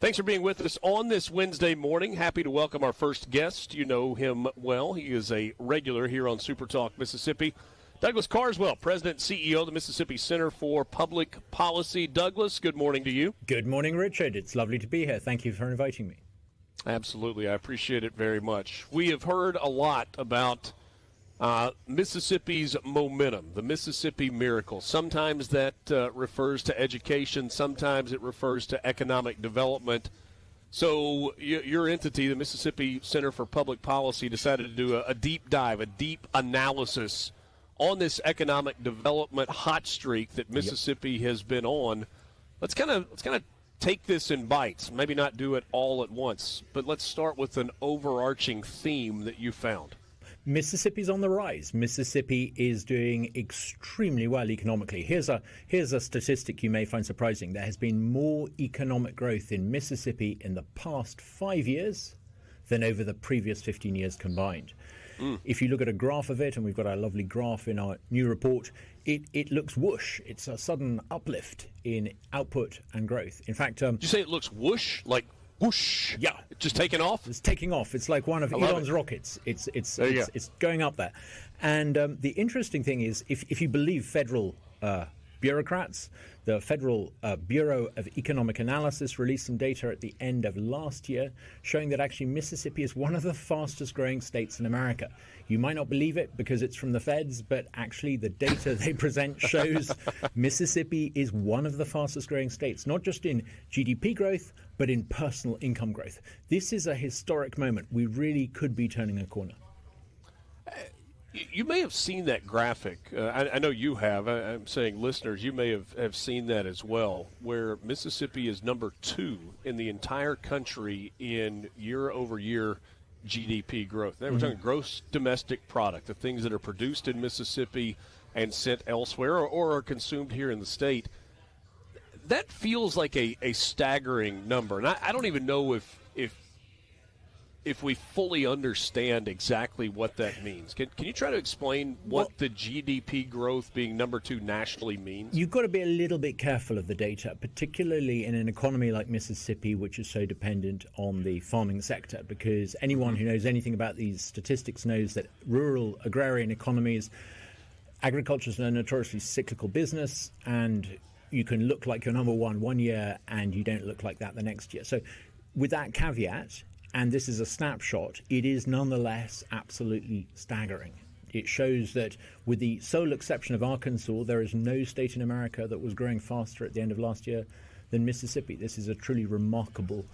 Thanks for being with us on this Wednesday morning. Happy to welcome our first guest. You know him well. He is a regular here on Supertalk Mississippi. Douglas Carswell, President and CEO of the Mississippi Center for Public Policy. Douglas, good morning to you. Good morning, Richard. It's lovely to be here. Thank you for inviting me. Absolutely. I appreciate it very much. We have heard a lot about Mississippi's momentum, the Mississippi miracle. Sometimes that refers to education. Sometimes it refers to economic development. So your entity, the Mississippi Center for Public Policy, decided to do a deep dive, a deep analysis on this economic development hot streak that Mississippi has been on. Let's kind of take this in bites. Maybe not do it all at once, but let's start with an overarching theme that you found. Mississippi's on the rise. Mississippi is doing extremely well economically. Here's a statistic you may find surprising. There has been more economic growth in Mississippi in the past 5 years than over the previous 15 years combined. If you look at a graph of it, and we've got our lovely graph in our new report, it looks whoosh. It's a sudden uplift in output and growth. In fact, did you say it looks whoosh, like whoosh? Yeah, it's just taking off. It's taking off. It's like one of Elon's rockets. It's going up there. And the interesting thing is, if you believe federal bureaucrats, the Federal Bureau of Economic Analysis released some data at the end of last year showing that actually Mississippi is one of the fastest growing states in America. You might not believe it because it's from the feds, but actually the data they present shows Mississippi is one of the fastest growing states, not just in GDP growth, but in personal income growth. This is a historic moment. We really could be turning a corner. You may have seen that graphic. I know you have. I'm saying listeners, you may have seen that as well, where Mississippi is number 2 in the entire country in year-over-year GDP growth. We're talking gross domestic product, the things that are produced in Mississippi and sent elsewhere or are consumed here in the state. That feels like a staggering number. And I don't even know if we fully understand exactly what that means. Can you try to explain what the GDP growth being number 2 nationally means? You've got to be a little bit careful of the data, particularly in an economy like Mississippi, which is so dependent on the farming sector, because anyone who knows anything about these statistics knows that rural agrarian economies, agriculture is a notoriously cyclical business, and you can look like you're number 1 year and you don't look like that the next year. So with that caveat, and this is a snapshot, it is nonetheless absolutely staggering. It shows that with the sole exception of Arkansas, there is no state in America that was growing faster at the end of last year than Mississippi. This is a truly remarkable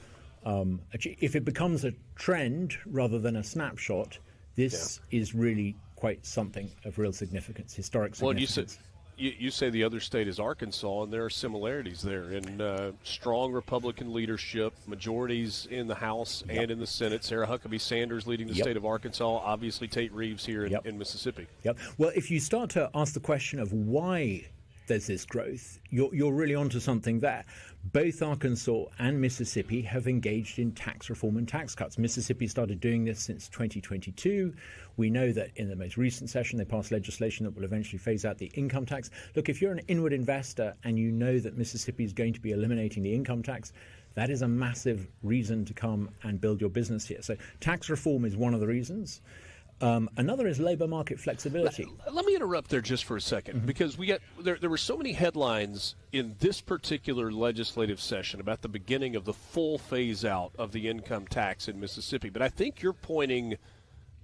if it becomes a trend rather than a snapshot, this is really quite something of real significance, historic significance. Well, you say the other state is Arkansas, and there are similarities there in strong Republican leadership, majorities in the House and in the Senate. Sarah Huckabee Sanders leading the state of Arkansas, obviously Tate Reeves here in Mississippi. Well, if you start to ask the question of why there's this growth, you're really onto something there. Both Arkansas and Mississippi have engaged in tax reform and tax cuts. Mississippi started doing this since 2022. We know that in the most recent session, they passed legislation that will eventually phase out the income tax. Look, if you're an inward investor and you know that Mississippi is going to be eliminating the income tax, that is a massive reason to come and build your business here. So tax reform is one of the reasons. Another is labor market flexibility. Let me interrupt there just for a second, because there were so many headlines in this particular legislative session about the beginning of the full phase out of the income tax in Mississippi. But I think you're pointing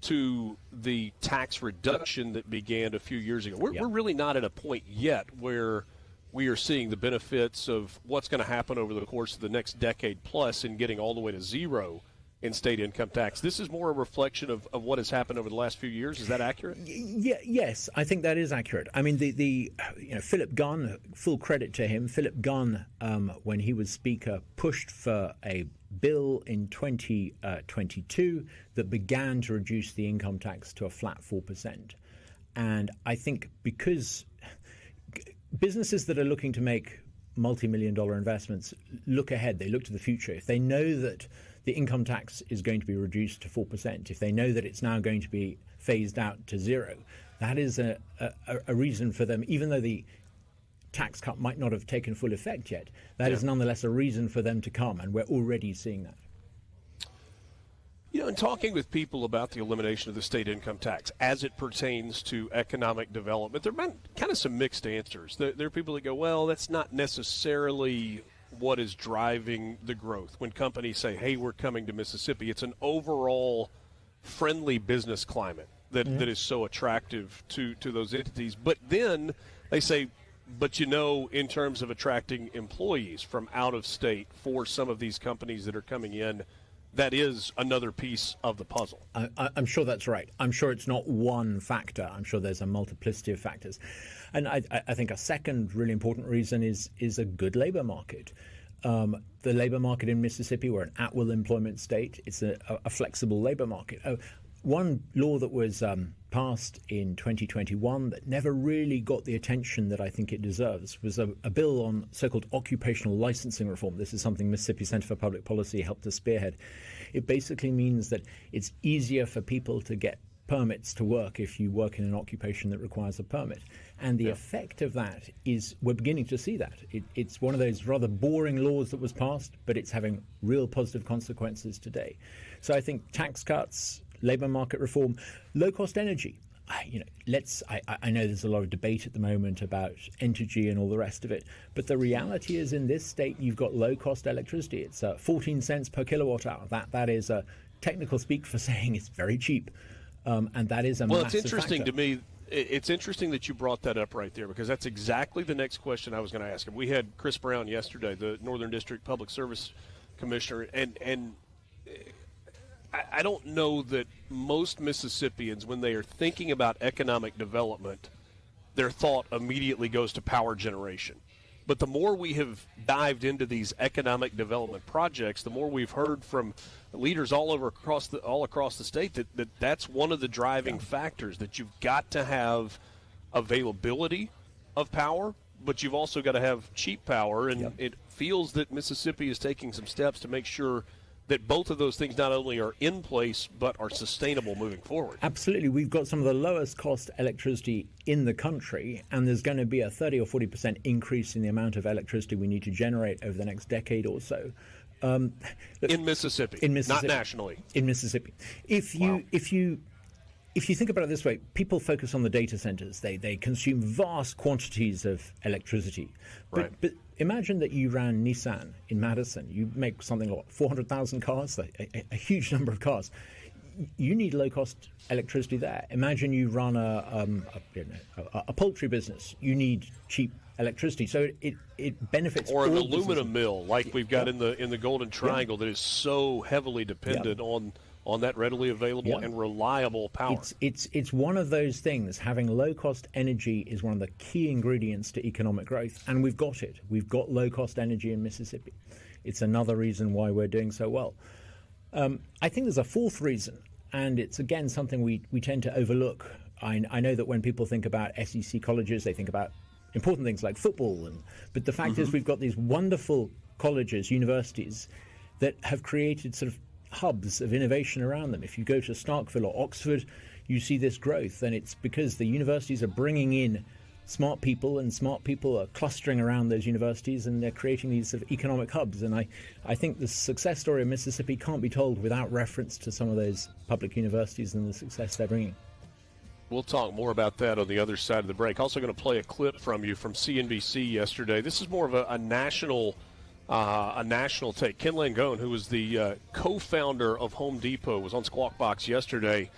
to the tax reduction that began a few years ago. We're really not at a point yet where we are seeing the benefits of what's going to happen over the course of the next decade plus in getting all the way to zero in state income tax. This is more a reflection of what has happened over the last few years. Is that accurate? Yes, I think that is accurate. I mean, the Philip Gunn, full credit to him. Philip Gunn, when he was Speaker, pushed for a bill in 2022 that began to reduce the income tax to a flat 4%. And I think because businesses that are looking to make multi-million-dollar investments look ahead. They look to the future. If they know that the income tax is going to be reduced to 4%, if they know that it's now going to be phased out to zero, that is a reason for them, even though the tax cut might not have taken full effect yet, that is nonetheless a reason for them to come, and we're already seeing that. You know, in talking with people about the elimination of the state income tax as it pertains to economic development, there have been kind of some mixed answers. There are people that go, well, that's not necessarily what is driving the growth. When companies say, hey, we're coming to Mississippi, it's an overall friendly business climate that is so attractive to those entities. But then they say, but you know, in terms of attracting employees from out of state for some of these companies that are coming in, that is another piece of the puzzle. I'm sure that's right. I'm sure it's not one factor. I'm sure there's a multiplicity of factors. And I think a second really important reason is a good labor market. The labor market in Mississippi, we're an at-will employment state. It's a flexible labor market. One law that was passed in 2021 that never really got the attention that I think it deserves was a bill on so-called occupational licensing reform. This is something Mississippi Center for Public Policy helped to spearhead. It basically means that it's easier for people to get permits to work if you work in an occupation that requires a permit. And the effect of that is we're beginning to see that. It's one of those rather boring laws that was passed, but it's having real positive consequences today. So I think tax cuts, labor market reform, low-cost energy. I know there's a lot of debate at the moment about energy and all the rest of it, but the reality is in this state you've got low-cost electricity. It's 14 cents per kilowatt hour. That is a technical speak for saying it's very cheap, and that is a massive it's interesting factor. to me. It's interesting that you brought that up right there, because that's exactly the next question I was going to ask him. We had Chris Brown yesterday, the Northern District Public Service Commissioner, and I don't know that most Mississippians, when they are thinking about economic development, their thought immediately goes to power generation. But the more we have dived into these economic development projects, the more we've heard from leaders all across the state that's one of the driving factors, that you've got to have availability of power, but you've also got to have cheap power. And it feels that Mississippi is taking some steps to make sure that both of those things not only are in place but are sustainable moving forward. Absolutely. We've got some of the lowest cost electricity in the country, and there's going to be a 30 or 40% increase in the amount of electricity we need to generate over the next decade or so. In Mississippi, not nationally. In Mississippi. If you think about it this way, people focus on the data centers. They consume vast quantities of electricity. But imagine that you ran Nissan in Madison. You make something like 400,000 cars, a huge number of cars. You need low-cost electricity there. Imagine you run a poultry business. You need cheap electricity. So it benefits or all an businesses. aluminum mill like we've got in the Golden Triangle that is so heavily dependent on that readily available and reliable power. It's one of those things. Having low-cost energy is one of the key ingredients to economic growth, and we've got it. We've got low-cost energy in Mississippi. It's another reason why we're doing so well. I think there's a fourth reason, and it's, again, something we tend to overlook. I know that when people think about SEC colleges, they think about important things like football, but the fact is we've got these wonderful colleges, universities, that have created sort of hubs of innovation around them. If you go to Starkville or Oxford, you see this growth, and it's because the universities are bringing in smart people, and smart people are clustering around those universities, and they're creating these sort of economic hubs. And I think the success story of Mississippi can't be told without reference to some of those public universities and the success they're bringing. We'll talk more about that on the other side of the break. Also going to play a clip from you from CNBC yesterday. This is more of a national take. Ken Langone, who was the co-founder of Home Depot, was on Squawk Box yesterday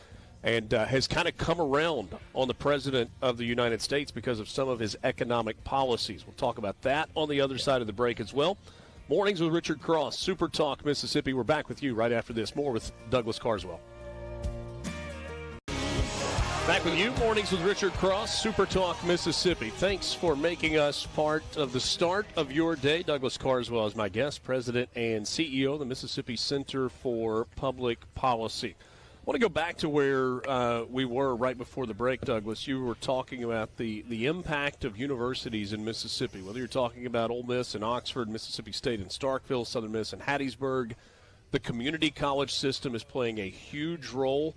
and has kind of come around on the president of the United States because of some of his economic policies. We'll talk about that on the other side of the break as well. Mornings with Richard Cross, Supertalk Mississippi. We're back with you right after this. More with Douglas Carswell. Back with you, Mornings with Richard Cross, Supertalk Mississippi. Thanks for making us part of the start of your day. Douglas Carswell is my guest, President and CEO of the Mississippi Center for Public Policy. I want to go back to where we were right before the break, Douglas. You were talking about the impact of universities in Mississippi, whether you're talking about Ole Miss in Oxford, Mississippi State in Starkville, Southern Miss in Hattiesburg. The community college system is playing a huge role.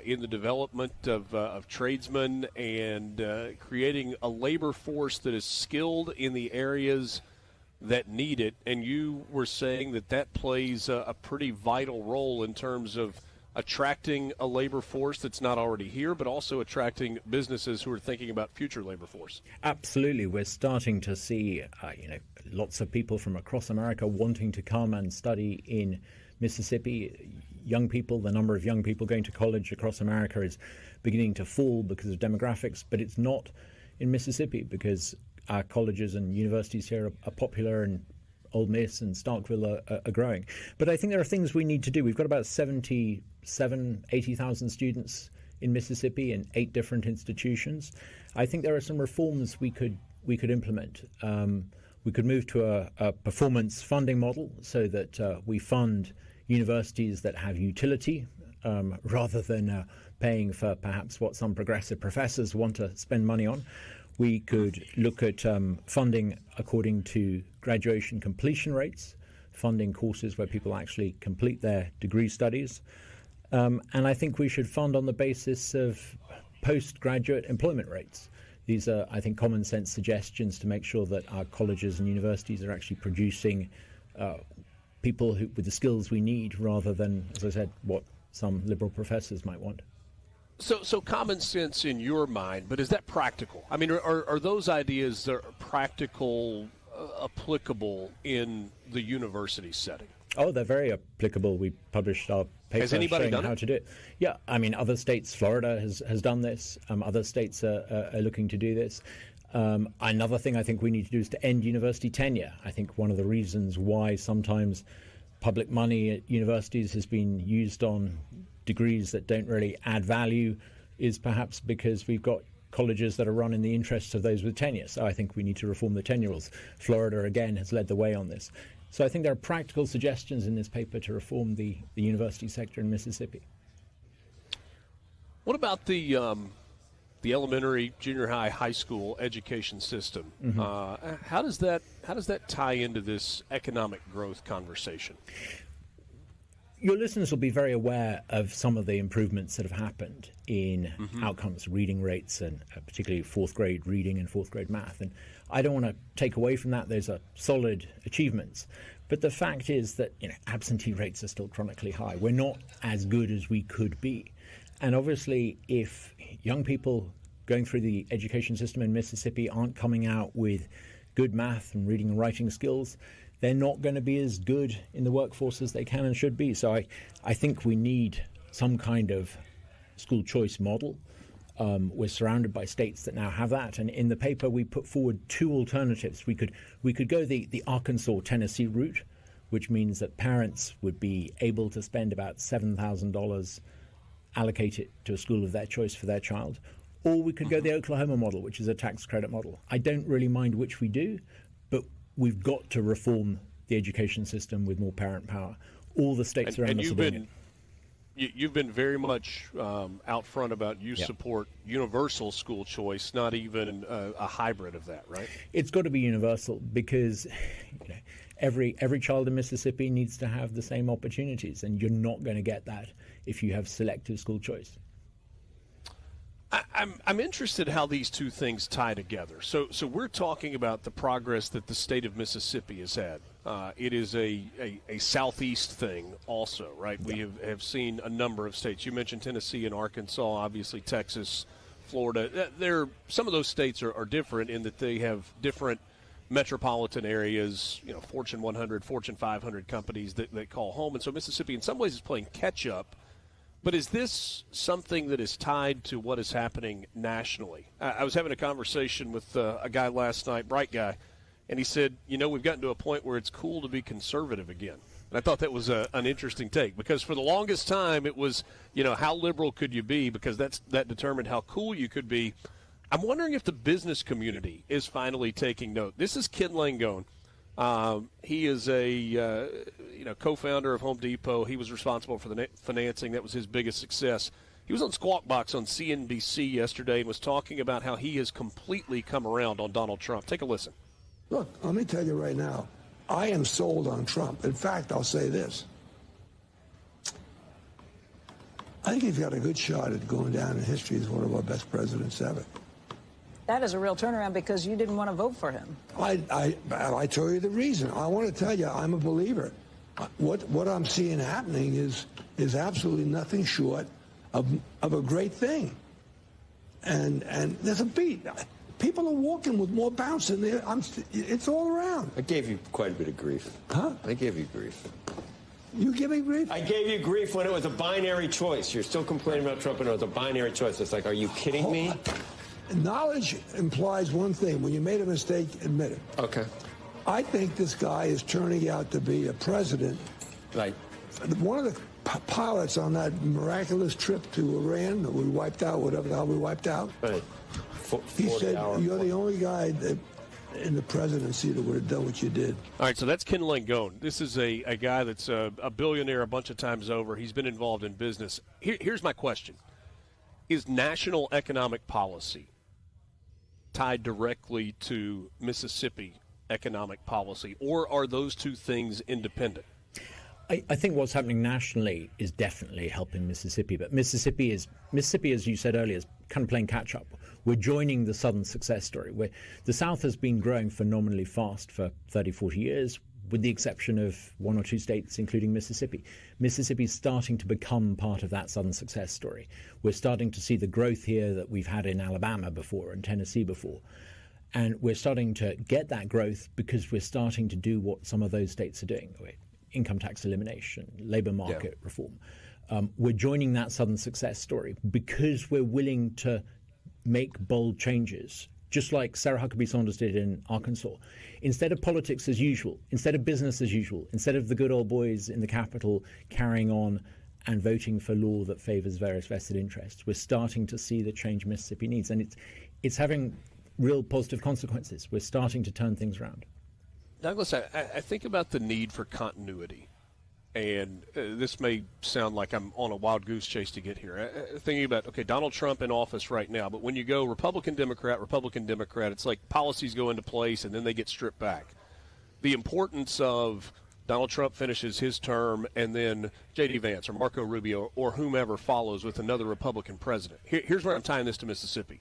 in the development of tradesmen and creating a labor force that is skilled in the areas that need it. And you were saying that plays a pretty vital role in terms of attracting a labor force that's not already here, but also attracting businesses who are thinking about future labor force. Absolutely. We're starting to see, lots of people from across America wanting to come and study in Mississippi. Young people, the number of young people going to college across America is beginning to fall because of demographics, but it's not in Mississippi because our colleges and universities here are popular, and Ole Miss and Starkville are growing. But I think there are things we need to do. We've got about 80,000 students in Mississippi in 8 different institutions. I think there are some reforms we could implement. We could move to a performance funding model so that we fund universities that have utility rather than paying for perhaps what some progressive professors want to spend money on. We could look at funding according to graduation completion rates, funding courses where people actually complete their degree studies. And I think we should fund on the basis of postgraduate employment rates. These are, I think, common sense suggestions to make sure that our colleges and universities are actually producing people with the skills we need rather than, as I said, what some liberal professors might want. So common sense in your mind, but is that practical? I mean, are those ideas that are practical, applicable in the university setting? Oh, they're very applicable. We published our paper showing how to do it. Yeah, I mean, other states, Florida has done this. Other states are looking to do this. Another thing I think we need to do is to end university tenure. I think one of the reasons why sometimes public money at universities has been used on degrees that don't really add value is perhaps because we've got colleges that are run in the interests of those with tenure. So I think we need to reform the tenure rules. Florida, again, has led the way on this. So I think there are practical suggestions in this paper to reform the university sector in Mississippi. What about the elementary, junior high, high school education system? Mm-hmm. How does that tie into this economic growth conversation? Your listeners will be very aware of some of the improvements that have happened in outcomes, reading rates, and particularly 4th grade reading and 4th grade math. And I don't want to take away from that. Those are solid achievements. But the fact is that absentee rates are still chronically high. We're not as good as we could be. And obviously, if young people going through the education system in Mississippi aren't coming out with good math and reading and writing skills, they're not going to be as good in the workforce as they can and should be. So I think we need some kind of school choice model. We're surrounded by states that now have that. And in the paper, we put forward 2 alternatives. We could go the Arkansas-Tennessee route, which means that parents would be able to spend about $7,000 allocated to a school of their choice for their child. Or we could go the Oklahoma model, which is a tax credit model. I don't really mind which we do, but we've got to reform the education system with more parent power. All the states around us are doing it. You've been very much out front about you support universal school choice, not even a hybrid of that, right? It's got to be universal because every child in Mississippi needs to have the same opportunities, and you're not going to get that if you have selective school choice. I'm interested how these two things tie together. So we're talking about the progress that the state of Mississippi has had. It is a southeast thing also, right? We have seen a number of states. You mentioned Tennessee and Arkansas, obviously Texas, Florida. Some of those states are different in that they have different metropolitan areas, Fortune 100, Fortune 500 companies that call home. And so Mississippi in some ways is playing catch up. But is this something that is tied to what is happening nationally? I was having a conversation with a guy last night, bright guy, and he said, we've gotten to a point where it's cool to be conservative again. And I thought that was an interesting take because for the longest time it was, how liberal could you be because that determined how cool you could be. I'm wondering if the business community is finally taking note. This is Ken Langone. He is a co-founder of Home Depot. He was responsible for the financing. That was his biggest success. He was on Squawk Box on CNBC yesterday and was talking about how he has completely come around on Donald Trump. Take a listen. Look, let me tell you right now, I am sold on Trump. In fact, I'll say this. think he's got a good shot at going down in history as one of our best presidents ever. That is a real turnaround because you didn't want to vote for him. I told you the reason. I want to tell you, I'm a believer. What I'm seeing happening is absolutely nothing short of a great thing. And there's a beat. People are walking with more bounce in there. It's all around. I gave you quite a bit of grief. Huh? I gave you grief. You give me grief? I gave you grief when it was a binary choice. You're still complaining about Trump and it was a binary choice. It's like, are you kidding me? Knowledge implies one thing. When you made a mistake, admit it. Okay. I think this guy is turning out to be a president. Right. One of the pilots on that miraculous trip to Iran that we wiped out, whatever the hell we wiped out. Right. He said, you're the only guy in the presidency that would have done what you did. All right, so that's Ken Langone. This is a guy that's a billionaire a bunch of times over. He's been involved in business. Here's my question. Is national economic policy tied directly to Mississippi economic policy, or are those two things independent? I think what's happening nationally is definitely helping Mississippi, but Mississippi, as you said earlier, is kind of playing catch-up. We're joining the Southern success story, where the South has been growing phenomenally fast for 30, 40 years, with the exception of one or two states, including Mississippi. Mississippi's starting to become part of that Southern success story. We're starting to see the growth here that we've had in Alabama before and Tennessee before. And we're starting to get that growth because we're starting to do what some of those states are doing. Income tax elimination, labor market reform. We're joining that Southern success story because we're willing to make bold changes, just like Sarah Huckabee Sanders did in Arkansas. Instead of politics as usual, instead of business as usual, instead of the good old boys in the Capitol carrying on and voting for law that favors various vested interests, we're starting to see the change Mississippi needs. And it's having real positive consequences. We're starting to turn things around. Douglas, I think about the need for continuity, and this may sound like I'm on a wild goose chase to get here. Thinking about, okay, Donald Trump in office right now, but when you go Republican, Democrat, it's like policies go into place and then they get stripped back. The importance of Donald Trump finishes his term and then J.D. Vance or Marco Rubio or whomever follows with another Republican president. Here's where I'm tying this to Mississippi.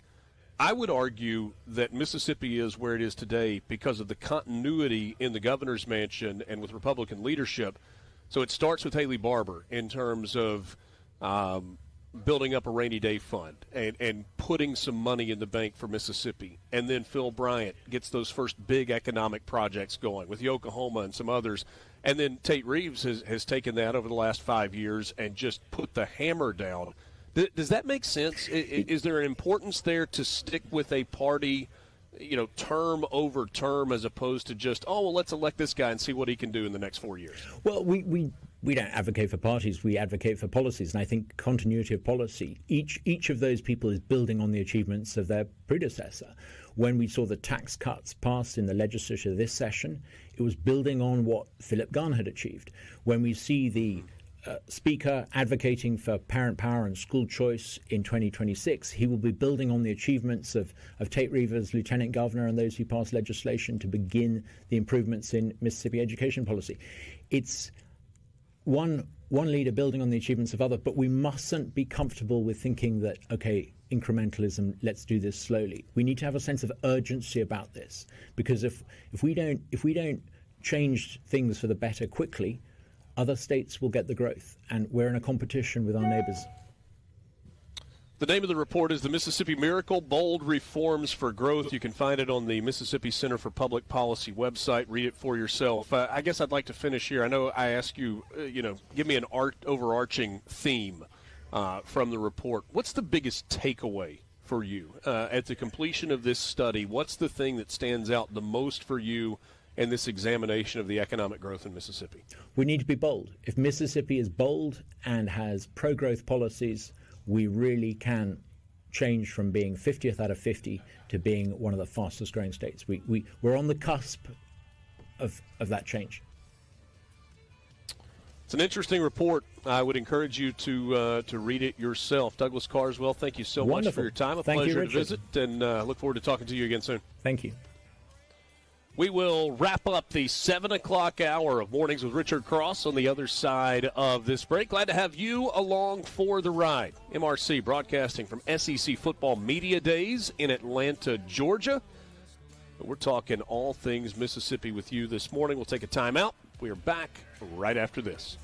I would argue that Mississippi is where it is today because of the continuity in the governor's mansion and with Republican leadership. So it starts with Haley Barbour in terms of building up a rainy day fund and putting some money in the bank for Mississippi. And then Phil Bryant gets those first big economic projects going with Yokohama and some others. And then Tate Reeves has taken that over the last 5 years and just put the hammer down. Does that make sense? Is there an importance there to stick with a party, term over term, as opposed to just, let's elect this guy and see what he can do in the next 4 years? Well, we don't advocate for parties. We advocate for policies. And I think continuity of policy, each of those people is building on the achievements of their predecessor. When we saw the tax cuts passed in the legislature this session, it was building on what Philip Gunn had achieved. When we see the Speaker advocating for parent power and school choice in 2026, he will be building on the achievements of Tate Reeves as Lieutenant Governor and those who passed legislation to begin the improvements in Mississippi education policy. It's one leader building on the achievements of others, but we mustn't be comfortable with thinking that, okay, incrementalism, let's do this slowly. We need to have a sense of urgency about this, because if we don't change things for the better quickly, other states will get the growth, and we're in a competition with our neighbors. The name of the report is The Mississippi Miracle, Bold Reforms for Growth. You can find it on the Mississippi Center for Public Policy website. Read it for yourself. I guess I'd like to finish here. I know I asked you, give me an overarching theme from the report. What's the biggest takeaway for you at the completion of this study? What's the thing that stands out the most for you in this examination of the economic growth in Mississippi? We need to be bold. If Mississippi is bold and has pro-growth policies, we really can change from being 50th out of 50 to being one of the fastest growing states. We're on the cusp of that change. It's an interesting report. I would encourage you to read it yourself. Douglas Carswell, thank you so much for Wonderful. your time. A Thank you, pleasure to Richard. visit, and look forward to talking to you again soon. Thank you. We will wrap up the 7 o'clock hour of Mornings with Richard Cross on the other side of this break. Glad to have you along for the ride. MRC broadcasting from SEC Football Media Days in Atlanta, Georgia. We're talking all things Mississippi with you this morning. We'll take a timeout. We are back right after this.